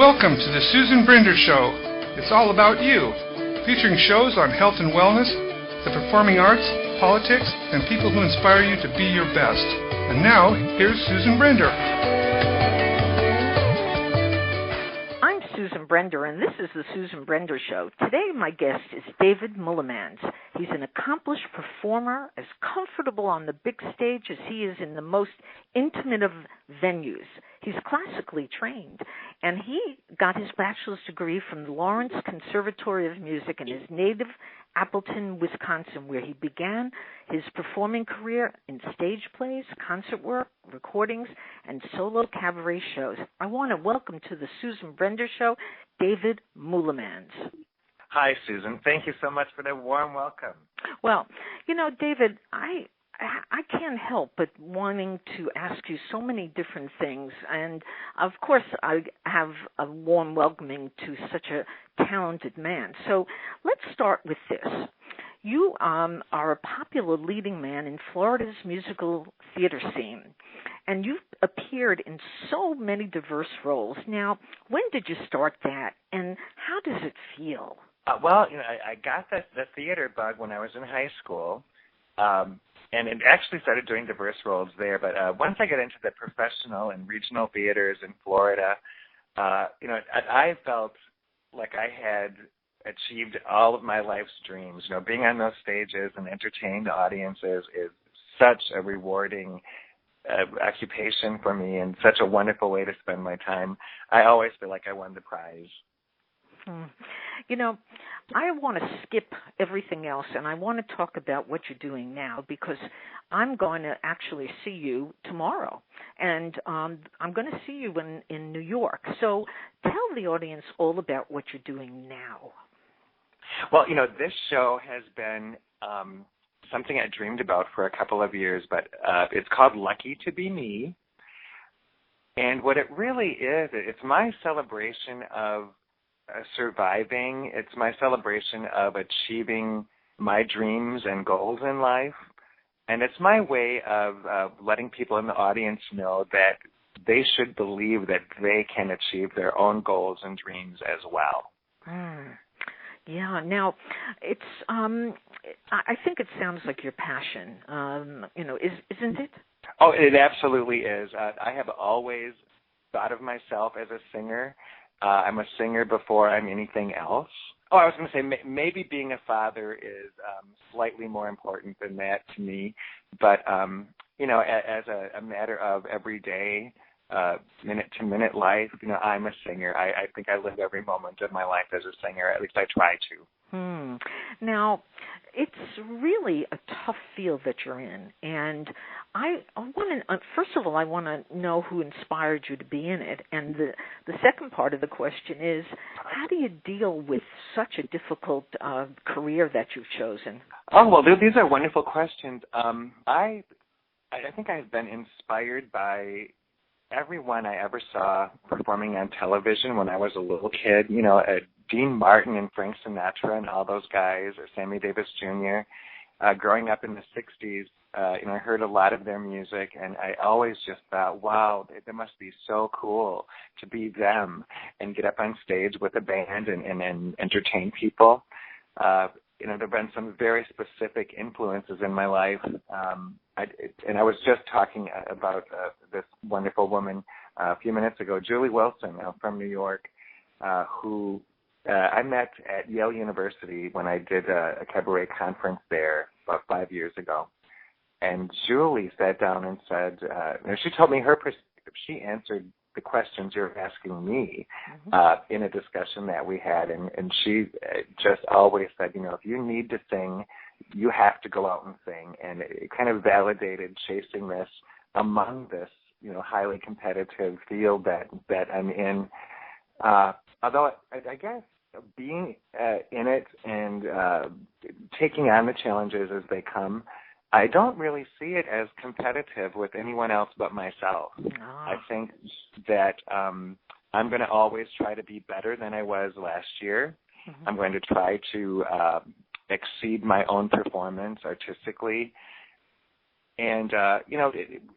Welcome to the Susan Brender Show. It's all about you, featuring shows on health and wellness, the performing arts, politics, and people who inspire you to be your best. And now, here's Susan Brender. I'm Susan Brender, and this is the Susan Brender Show. Today, my guest is David Meulemans. He's an accomplished performer, as comfortable on the big stage as he is in the most intimate of venues. He's classically trained, and he got his bachelor's degree from the Lawrence Conservatory of Music in his native Appleton, Wisconsin, where he began his performing career in stage plays, concert work, recordings, and solo cabaret shows. I want to welcome to the Susan Brender Show, David Meulemans. Hi, Susan. Thank you so much for that warm welcome. Well, David, I can't help but wanting to ask you so many different things. And, of course, I have a warm welcoming to such a talented man. So let's start with this. You are a popular leading man in Florida's musical theater scene, and you've appeared in so many diverse roles. Now, when did you start that, and how does it feel? I got the theater bug when I was in high school. And it actually started doing diverse roles there. But once I got into the professional and regional theaters in Florida, I felt like I had achieved all of my life's dreams. Being on those stages and entertaining the audiences is such a rewarding occupation for me and such a wonderful way to spend my time. I always feel like I won the prize. I want to skip everything else, and I want to talk about what you're doing now, because I'm going to actually see you tomorrow, and I'm going to see you in New York. So tell the audience all about what you're doing now. Well, this show has been something I dreamed about for a couple of years, but it's called Lucky to Be Me, and what it really is, it's my celebration of surviving. It's my celebration of achieving my dreams and goals in life. And it's my way of letting people in the audience know that they should believe that they can achieve their own goals and dreams as well. Yeah. Now, it's. I think it sounds like your passion. Isn't it? Oh, it absolutely is. I have always thought of myself as a singer. I'm a singer before I'm anything else. Oh, I was going to say maybe being a father is slightly more important than that to me. But, as a matter of everyday, minute-to-minute life, I'm a singer. I think I live every moment of my life as a singer. At least I try to. Now, it's really a tough field that you're in, and I want to, first of all, I want to know who inspired you to be in it, and the second part of the question is, how do you deal with such a difficult career that you've chosen? Oh, well, these are wonderful questions. I think I've been inspired by everyone I ever saw performing on television when I was a little kid, Dean Martin and Frank Sinatra and all those guys, or Sammy Davis Jr. Growing up in the 60s, I heard a lot of their music, and I always just thought, wow, it must be so cool to be them and get up on stage with a band and entertain people. There have been some very specific influences in my life. And I was just talking about this wonderful woman a few minutes ago, Julie Wilson from New York, who I met at Yale University when I did a cabaret conference there about 5 years ago. And Julie sat down and said, she told me her perspective. She answered the questions you're asking me in a discussion that we had. And she just always said, if you need to sing, you have to go out and sing. And it kind of validated chasing this among this, highly competitive field that I'm in. Although I guess being in it and taking on the challenges as they come, I don't really see it as competitive with anyone else but myself. I think that I'm going to always try to be better than I was last year. I'm going to try to exceed my own performance artistically. And,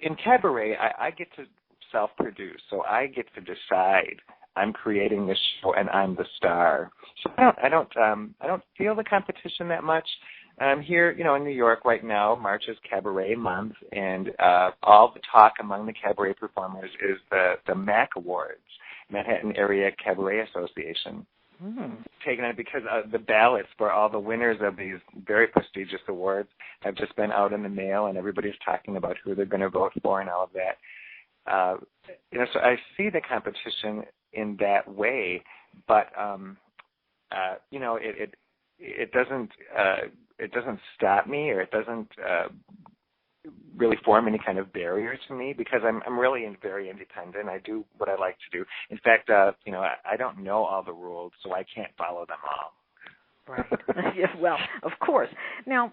in cabaret, I get to self-produce, so I get to decide I'm creating this show and I'm the star. So I don't feel the competition that much. I'm here, in New York right now. March is Cabaret Month, and all the talk among the cabaret performers is the MAC Awards, Manhattan Area Cabaret Association. Taken on because the ballots for all the winners of these very prestigious awards have just been out in the mail, and everybody's talking about who they're going to vote for and all of that. So I see the competition in that way, but it doesn't stop me, or it doesn't really form any kind of barrier to me, because I'm really very independent. I do what I like to do. In fact, I don't know all the rules, so I can't follow them all. Right. Yeah, well, of course. Now,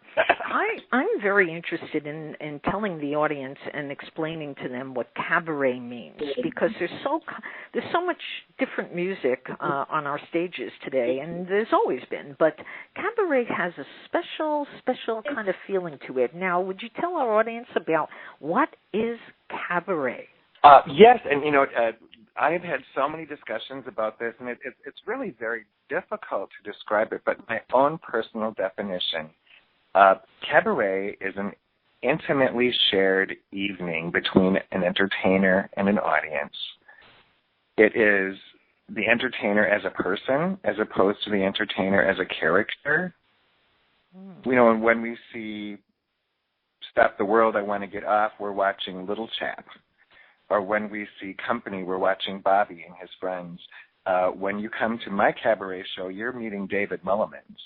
I'm very interested in telling the audience and explaining to them what cabaret means, because there's so much different music on our stages today, and there's always been. But cabaret has a special kind of feeling to it. Now, would you tell our audience about what is cabaret? Yes, and I have had so many discussions about this, and it's really very difficult to describe it, but my own personal definition. Cabaret is an intimately shared evening between an entertainer and an audience. It is the entertainer as a person as opposed to the entertainer as a character. And when we see Stop the World, I Want to Get Off, we're watching Little Chap. Or when we see Company, we're watching Bobby and his friends. When you come to my cabaret show, you're meeting David Meulemans,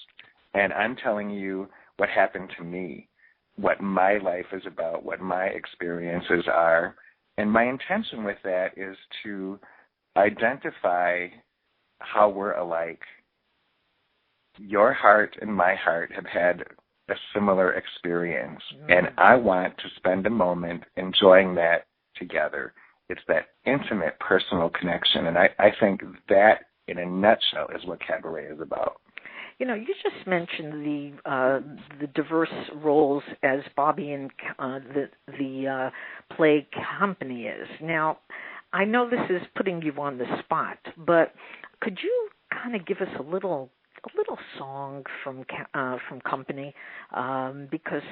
and I'm telling you what happened to me, what my life is about, what my experiences are. And my intention with that is to identify how we're alike. Your heart and my heart have had a similar experience, and I want to spend a moment enjoying that together. It's that intimate personal connection, and I think that, in a nutshell, is what cabaret is about. You just mentioned the diverse roles as Bobby in the play Company is. Now, I know this is putting you on the spot, but could you kind of give us a little song from Company, because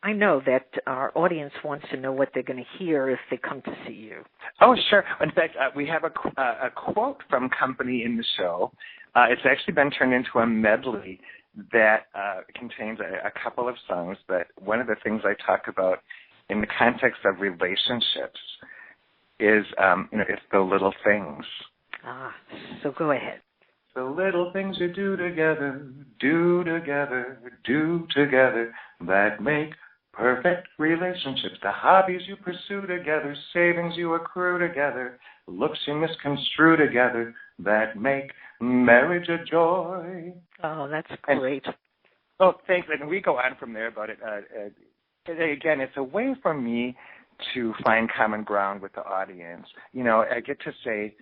I know that our audience wants to know what they're going to hear if they come to see you. Oh, sure. In fact, we have a quote from Company in the show. It's actually been turned into a medley that contains a couple of songs, but one of the things I talk about in the context of relationships is, it's the little things. So go ahead. The little things you do together, that make perfect relationships. The hobbies you pursue together, savings you accrue together, looks you misconstrue together, that make marriage a joy. Oh, that's great. Thanks. And we go on from there about it. Again, it's a way for me to find common ground with the audience. I get to say,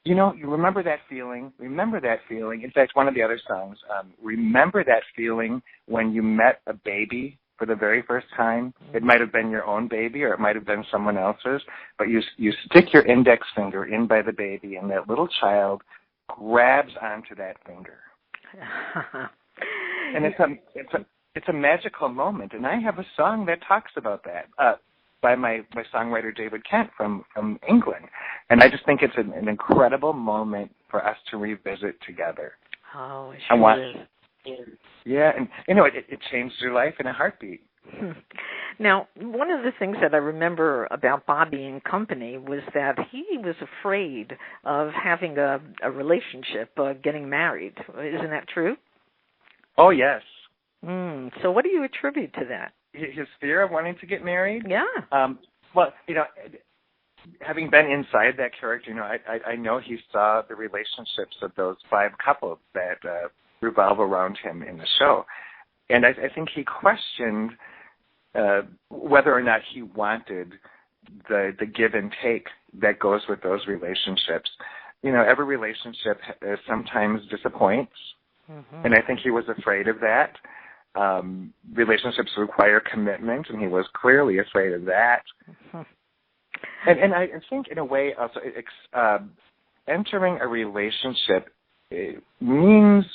you remember that feeling? Remember that feeling. In fact, one of the other songs, remember that feeling when you met a baby for the very first time. It might have been your own baby, or it might have been someone else's, but you stick your index finger in by the baby, and that little child grabs onto that finger. And it's a magical moment, and I have a song that talks about that. By my songwriter David Kent from England. And I just think it's an incredible moment for us to revisit together. Oh, it sure is. Yeah, and it changed your life in a heartbeat. Now, one of the things that I remember about Bobby and Company was that he was afraid of having a relationship, getting married. Isn't that true? Oh, yes. So what do you attribute to that? His fear of wanting to get married? Yeah. Having been inside that character, I know he saw the relationships of those 5 couples that revolve around him in the show. And I think he questioned whether or not he wanted the give and take that goes with those relationships. Every relationship sometimes disappoints, and I think he was afraid of that. Relationships require commitment, and he was clearly afraid of that. And I think, in a way, also entering a relationship means,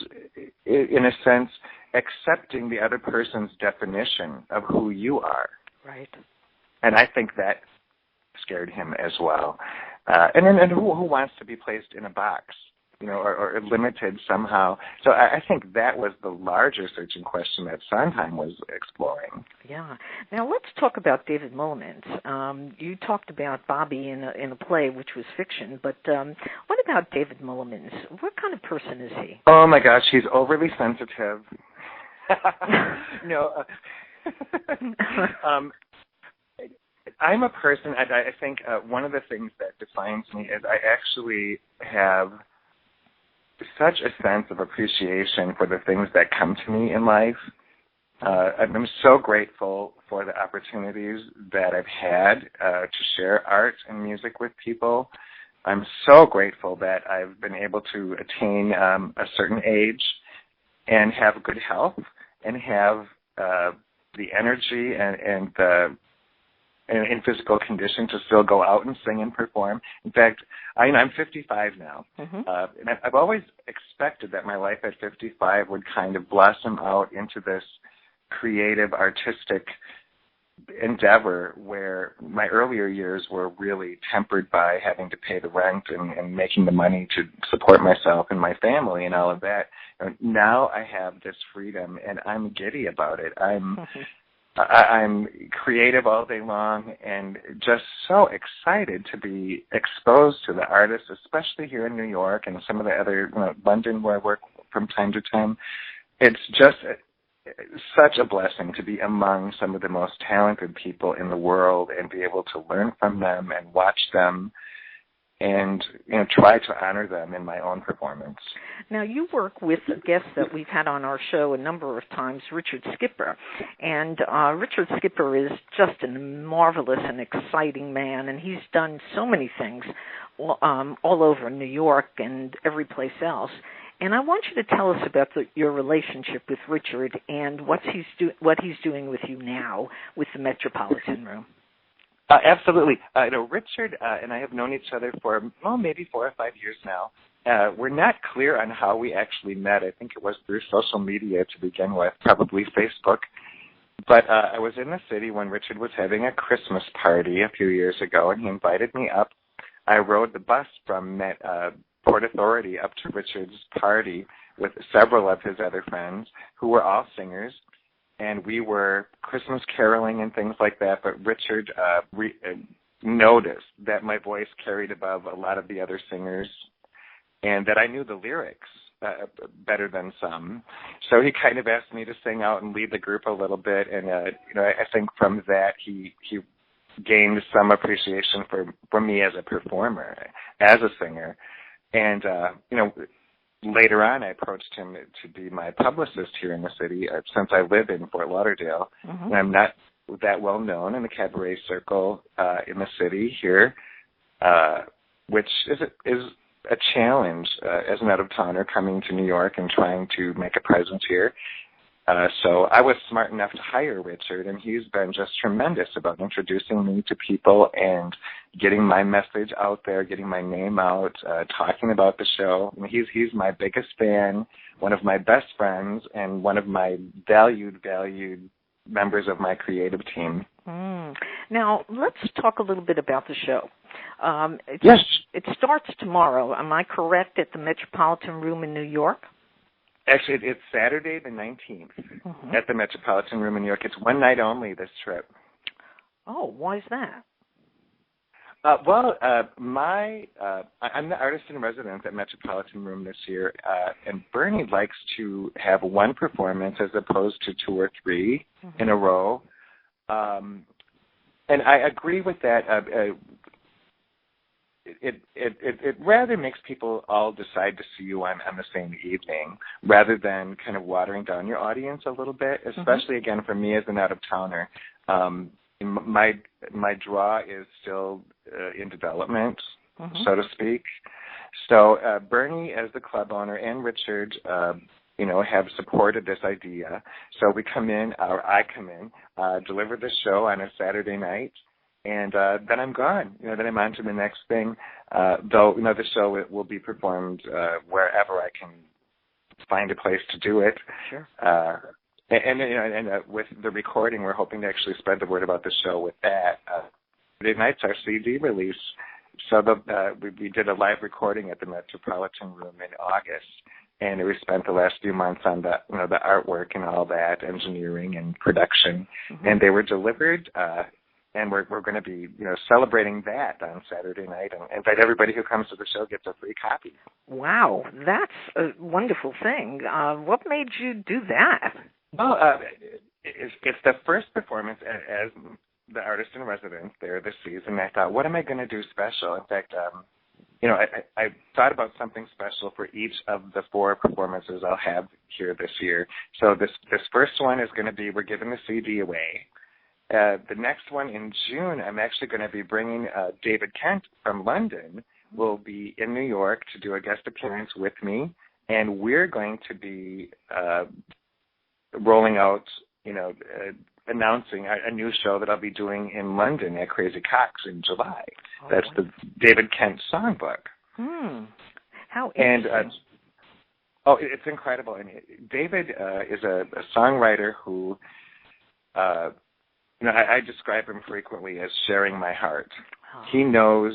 in a sense, accepting the other person's definition of who you are. Right. And I think that scared him as well. And who wants to be placed in a box, or limited somehow? So I think that was the larger searching question that Sondheim was exploring. Yeah. Now let's talk about David Meulemans. You talked about Bobby in a play, which was fiction, but what about David Meulemans? What kind of person is he? Oh my gosh, he's overly sensitive. No. I'm a person, I think one of the things that defines me is I actually have such a sense of appreciation for the things that come to me in life. I'm so grateful for the opportunities that I've had to share art and music with people. I'm so grateful that I've been able to attain a certain age and have good health and have the energy and the in physical condition to still go out and sing and perform. In fact, I'm 55 now, and I've always expected that my life at 55 would kind of blossom out into this creative, artistic endeavor where my earlier years were really tempered by having to pay the rent and making the money to support myself and my family and all of that. Now I have this freedom, and I'm giddy about it. I'm creative all day long and just so excited to be exposed to the artists, especially here in New York and some of the other, London, where I work from time to time. It's just such a blessing to be among some of the most talented people in the world and be able to learn from them and watch them and try to honor them in my own performance. Now, you work with a guest that we've had on our show a number of times, Richard Skipper. And Richard Skipper is just a marvelous and exciting man, and he's done so many things all over New York and every place else. And I want you to tell us about your relationship with Richard and what he's doing with you now with the Metropolitan Room. Absolutely. Richard and I have known each other for, maybe 4 or 5 years now. We're not clear on how we actually met. I think it was through social media to begin with, probably Facebook. But I was in the city when Richard was having a Christmas party a few years ago, and he invited me up. I rode the bus from Port Authority up to Richard's party with several of his other friends who were all singers. And we were Christmas caroling and things like that, but Richard noticed that my voice carried above a lot of the other singers and that I knew the lyrics better than some. So he kind of asked me to sing out and lead the group a little bit, and I think from that he gained some appreciation for me as a performer, as a singer. And, later on, I approached him to be my publicist here in the city since I live in Fort Lauderdale. And I'm not that well known in the cabaret circle in the city here, which is a challenge as an out-of-towner coming to New York and trying to make a presence here. So I was smart enough to hire Richard, and he's been just tremendous about introducing me to people and getting my message out there, getting my name out, talking about the show. I mean, he's my biggest fan, one of my best friends, and one of my valued members of my creative team. Now, let's talk a little bit about the show. Yes. It starts tomorrow. Am I correct, at the Metropolitan Room in New York? Actually, it's Saturday the 19th at the Metropolitan Room in New York. It's one night only this trip. Oh, why is that? I'm the artist in residence at Metropolitan Room this year, and Bernie likes to have one performance as opposed to 2 or 3 in a row. And I agree with that. It rather makes people all decide to see you on the same evening rather than kind of watering down your audience a little bit, especially, again, for me as an out-of-towner. My draw is still in development, so to speak. So Bernie, as the club owner, and Richard, have supported this idea. So we come in, or I come in, deliver the show on a Saturday night, and then I'm gone. Then I'm on to the next thing. Though the show will be performed wherever I can find a place to do it. Sure. And with the recording, we're hoping to actually spread the word about the show with that. Friday night's our CD release, so we did a live recording at the Metropolitan Room in August, and we spent the last few months on the artwork and all that, engineering and production, and they were delivered. And we're going to be, celebrating that on Saturday night, and invite everybody who comes to the show gets a free copy. Wow, that's a wonderful thing. What made you do that? Well, it's the first performance as the artist in residence there this season. I thought, what am I going to do special? In fact, I thought about something special for each of the 4 performances I'll have here this year. So this first one is going to be, we're giving the CD away. The next one in June, I'm actually going to be bringing David Kent from London will be in New York to do a guest appearance with me, and we're going to be rolling out, announcing a new show that I'll be doing in London at Crazy Coq's in July. That's the David Kent Songbook. How interesting. And, it's incredible. And David is a songwriter who, I describe him frequently as sharing my heart. Oh. He knows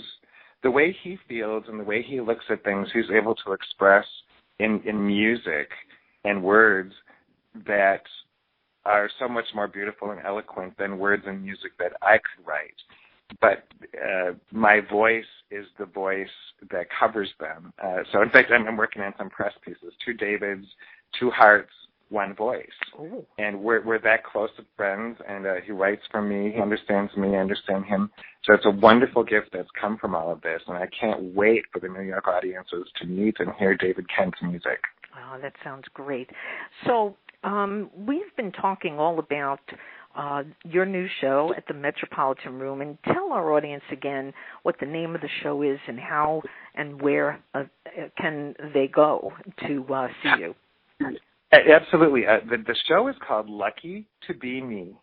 the way he feels and the way he looks at things, he's able to express in music and words that are so much more beautiful and eloquent than words and music that I could write. But my voice is the voice that covers them. So, in fact, I'm working on some press pieces, 2 Davids, 2 hearts, 1 voice. Ooh. And we're that close of friends, and he writes for me, he understands me, I understand him. So it's a wonderful gift that's come from all of this, and I can't wait for the New York audiences to meet and hear David Kent's music. Oh, that sounds great. So we've been talking all about your new show at the Metropolitan Room, and tell our audience again what the name of the show is and how and where can they go to see you. Absolutely. The show is called Lucky to Be Me,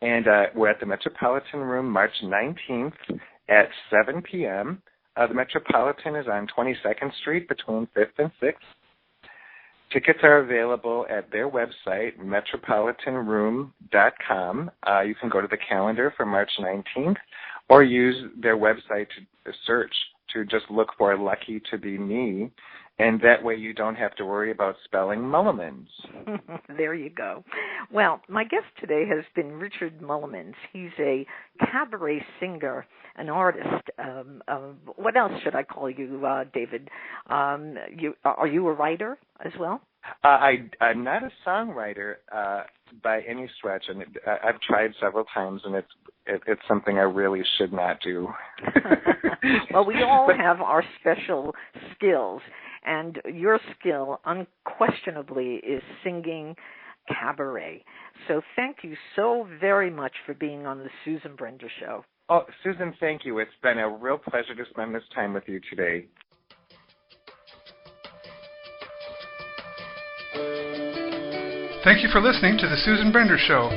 and we're at the Metropolitan Room March 19th at 7 p.m. The Metropolitan is on 22nd Street between 5th and 6th. Tickets are available at their website, metropolitanroom.com. You can go to the calendar for March 19th or use their website to search to just look for Lucky to Be Me, and that way you don't have to worry about spelling Meulemans. There you go. Well, my guest today has been Richard Meulemans. He's a cabaret singer, an artist. What else should I call you, David? Are you a writer as well? I'm not a songwriter by any stretch, and I've tried several times, and it's something I really should not do. Well, we all have our special skills, and your skill unquestionably is singing cabaret. So thank you so very much for being on the Susan Brender Show. Oh, Susan, thank you. It's been a real pleasure to spend this time with you today. Thank you for listening to The Susan Brender Show.